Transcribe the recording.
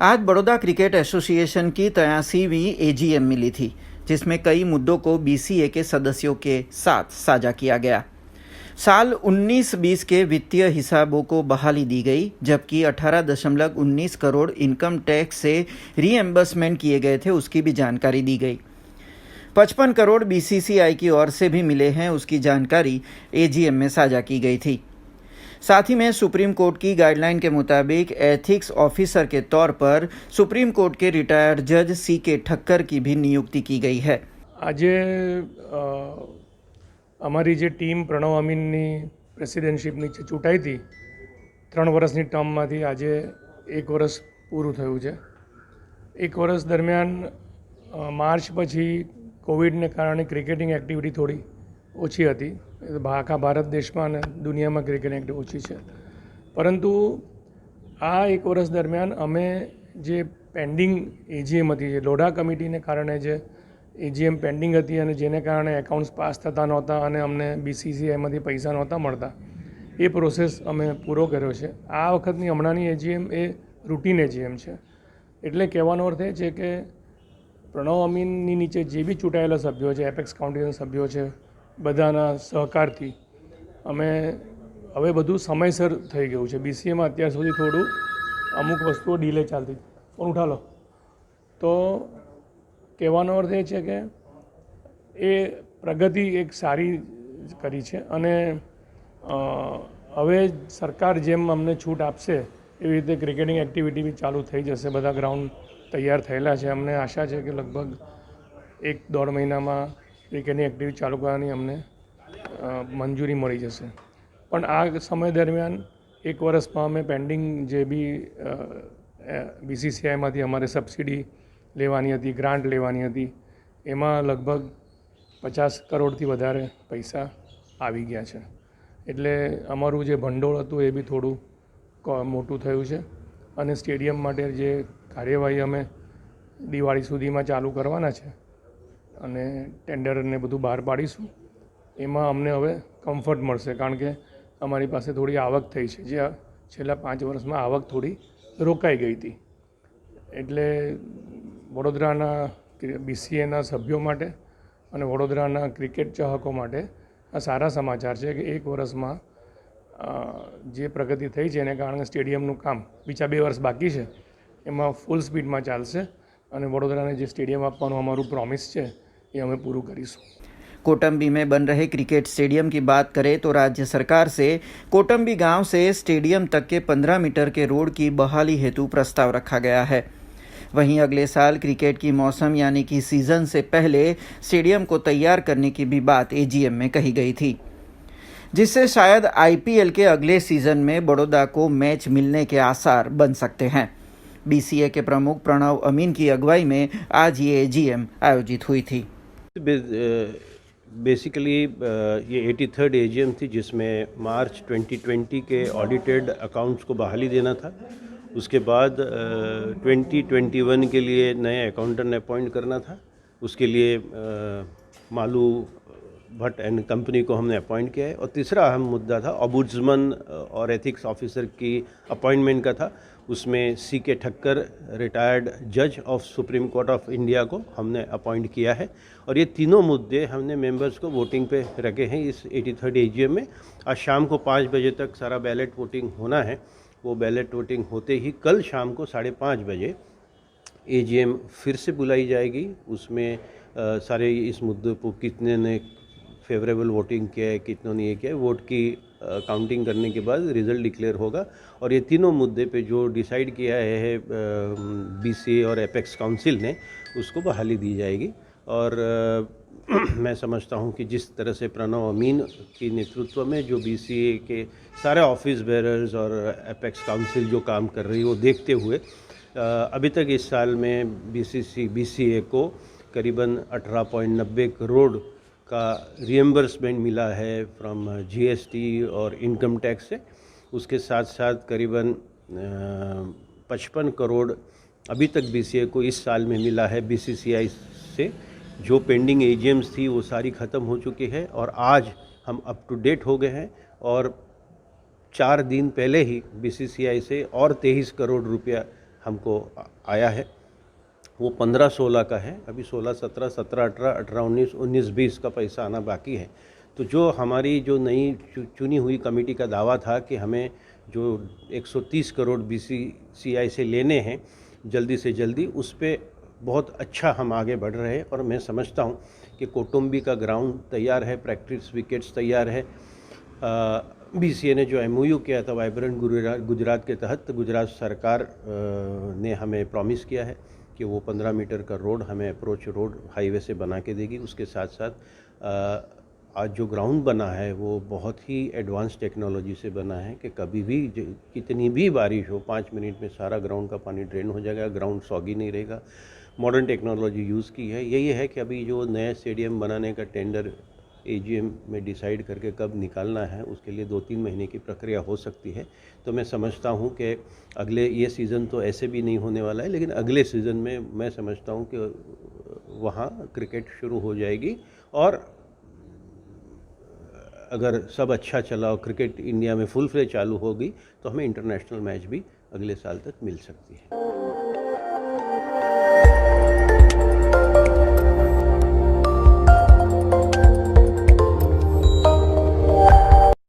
आज Baroda cricket association की 83वीं AGM मिली थी, जिसमें कई मुद्दों को बीसीए के सदस्यों के साथ साझा किया गया। साल 19-20 के वित्तीय हिसाबों को बहाली दी गई, जबकि 18.19 करोड़ इनकम टैक्स से रीएम्बर्समेंट किए गए थे, उसकी भी जानकारी दी गई। 55 करोड़ बीसीसीआई की ओर से भी मिले हैं, उसकी जानकारी एजीएम में साझा की गई थी। साथ ही में सुप्रीम कोर्ट की गाइडलाइन के मुताबिक एथिक्स ऑफिसर के तौर पर सुप्रीम कोर्ट के रिटायर्ड जज सीके ठक्कर की भी नियुक्ति की गई है। આજે અમારી જે ટીમ પ્રણવ અમીનની પ્રેસિડેન્ટશીપની ચૂંટાઈ હતી 3 વર્ષની ટર્મમાંથી આજે 1 વર્ષ પૂરું થયું છે। 1 વર્ષ દરમિયાન માર્ચ પછી કોવિડને કારણે ક્રિકેટિંગ એક્ટિવિટી થોડી ઓછી હતી। આખા ભારત દેશમાં અને દુનિયામાં ક્રિકેટ એક્ટિવિટી ઓછી છે, પરંતુ આ 1 વર્ષ દરમિયાન અમે જે પેન્ડિંગ એજીએમ હતી, જે લોઢા કમિટીને કારણે જે એજીએમ પેન્ડિંગ હતી અને જેને કારણે એકાઉન્ટ્સ પાસ થતા નહોતા અને અમને બીસીસીઆઈમાંથી પૈસા નહોતા મળતા, એ પ્રોસેસ અમે પૂરો કર્યો છે। આ વખતની હમણાંની એજીએમ એ રૂટીન એજીએમ છે, એટલે કહેવાનો અર્થ એ છે કે પ્રણવ અમીનની નીચે જે બી ચૂંટાયેલા સભ્યો છે, એપેક્સ કાઉન્ટીના સભ્યો છે, બધાના સહકારથી અમે હવે બધું સમયસર થઈ ગયું છે। બીસીએમાં અત્યાર સુધી થોડું અમુક વસ્તુઓ ડીલે ચાલતી। ફોન ઉઠા લો। તો કહેવાનો અર્થ એ છે કે એ પ્રગતિ એક સારી કરી છે અને હવે સરકાર જેમ અમને છૂટ આપશે એવી રીતે ક્રિકેટિંગ એક્ટિવિટી બી ચાલુ થઈ જશે। બધા ગ્રાઉન્ડ તૈયાર થયેલા છે। અમને આશા છે કે લગભગ 1-1.5 મહિનામાં ક્રિકેટિંગ એક્ટિવિટી ચાલુ કરવાની અમને મંજૂરી મળી જશે। પણ આ સમય દરમિયાન 1 વર્ષમાં અમે પેન્ડિંગ જે બી બીસીસીઆઈમાંથી અમારે સબસિડી લેવાની હતી, ગ્રાન્ટ લેવાની હતી, એમાં લગભગ 50 કરોડથી વધારે પૈસા આવી ગયા છે। એટલે અમારું જે ભંડોળ હતું એ બી થોડું મોટું થયું છે અને સ્ટેડિયમ માટે જે કાર્યવાહી અમે દિવાળી સુધીમાં ચાલુ કરવાના છે અને ટેન્ડરને બધું બહાર પાડીશું, એમાં અમને હવે કમ્ફર્ટ મળશે, કારણ કે અમારી પાસે થોડી આવક થઈ છે, જે છેલ્લા 5 વર્ષમાં આવક થોડી રોકાઈ ગઈ હતી। એટલે વડોદરાના બીસીએના સભ્યો માટે અને વડોદરાના ક્રિકેટ ચાહકો માટે આ સારા સમાચાર છે કે 1 વર્ષમાં જે પ્રગતિ થઈ છે એને કારણે સ્ટેડિયમનું કામ બીજા 2 વર્ષ બાકી છે, એમાં ફૂલ સ્પીડમાં ચાલશે અને વડોદરાને જે સ્ટેડિયમ આપવાનું અમારું પ્રોમિસ છે એ અમે પૂરું કરીશું। कोटंबी में बन रहे क्रिकेट स्टेडियम की बात करें तो राज्य सरकार से कोटंबी गांव से स्टेडियम तक के 15 मीटर के रोड की बहाली हेतु प्रस्ताव रखा गया है। वहीं अगले साल क्रिकेट की मौसम यानी कि सीजन से पहले स्टेडियम को तैयार करने की भी बात एजीएम में कही गई थी, जिससे शायद आईपीएल के अगले सीजन में बड़ौदा को मैच मिलने के आसार बन सकते हैं। बीसीए के प्रमुख प्रणव अमीन की अगुवाई में आज ये एजीएम आयोजित हुई थी। बेसिकली ये 83rd एजीएम थी, जिसमें मार्च 2020 के ऑडिटेड अकाउंट्स को बहाली देना था। उसके बाद 2021 के लिए नए अकाउंटेंट अपॉइंट करना था। उसके लिए मालू भट्ट एंड कंपनी को हमने अपॉइंट किया है। और तीसरा अहम मुद्दा था ऑम्बुड्समैन और एथिक्स ऑफिसर की अपॉइंटमेंट का था। उसमें सीके ठक्कर रिटायर्ड जज of supreme court of India को हमने अपॉइंट किया है। और ये तीनों मुद्दे हमने मेंबर्स को वोटिंग पे रखे हैं इस 83rd एजीएम में। आज शाम को 5 बजे तक सारा बैलेट वोटिंग होना है। वो बैलेट वोटिंग होते ही कल शाम को 5:30 बजे एजीएम फिर से बुलाई जाएगी। उसमें सारे इस मुद्दे को कितने ने फेवरेबल वोटिंग किया है, कितनों ने ये किया है, वोट की काउंटिंग करने के बाद रिज़ल्ट डिक्लेयर होगा। और ये तीनों मुद्दे पे जो डिसाइड किया है बीसीए और एपेक्स काउंसिल ने, उसको बहाली दी जाएगी। और मैं समझता हूँ कि जिस तरह से प्रणव अमीन के नेतृत्व में जो बीसीए के सारे ऑफिस बेरर्स और एपेक्स काउंसिल जो काम कर रही है, वो देखते हुए अभी तक इस साल में बीसीए को करीबन 18.90 करोड़ का रिएम्बर्समेंट मिला है फ्रॉम जीएसटी और इनकम टैक्स से। उसके साथ साथ करीबन 55 करोड़ अभी तक बीसीए को इस साल में मिला है बीसीसीआई से। जो पेंडिंग एजीएम्स थी वो सारी ख़त्म हो चुकी है और आज हम अप टू डेट हो गए हैं। और 4 दिन पहले ही बीसीसीआई से और 23 करोड़ रुपया हमको आया है वो 15-16 का है। अभी 16-17, 17-18, 18-19, 19-20 का पैसा आना बाकी है। तो जो हमारी जो नई चुनी हुई कमेटी का दावा था कि हमें जो 130 करोड़ BCCI से लेने हैं जल्दी से जल्दी, उस पे बहुत अच्छा हम आगे बढ़ रहे हैं। और मैं समझता हूँ कि कौटुंबी का ग्राउंड तैयार है, प्रैक्टिस विकेट्स तैयार है। BCA ने जो MOU किया था वाइब्रेंट गुजरात के तहत, गुजरात सरकार ने हमें प्रॉमिस किया है कि वो 15 मीटर का रोड हमें अप्रोच रोड हाईवे से बना के देगी। उसके साथ साथ आज जो ग्राउंड बना है वो बहुत ही एडवांस टेक्नोलॉजी से बना है कि कभी भी कितनी भी बारिश हो 5 मिनट में सारा ग्राउंड का पानी ड्रेन हो जाएगा, ग्राउंड सॉगी नहीं रहेगा। मॉडर्न टेक्नोलॉजी यूज़ की है। यही है कि अभी जो नया स्टेडियम बनाने का टेंडर AGM में डिसाइड करके कब निकालना है, उसके लिए 2-3 महीने की प्रक्रिया हो सकती है। तो मैं समझता हूँ कि अगले ये सीज़न तो ऐसे भी नहीं होने वाला है, लेकिन अगले सीज़न में मैं समझता हूँ कि वहाँ क्रिकेट शुरू हो जाएगी। और अगर सब अच्छा चला और क्रिकेट इंडिया में फुल फ्लेज चालू होगी तो हमें इंटरनेशनल मैच भी अगले साल तक मिल सकती है।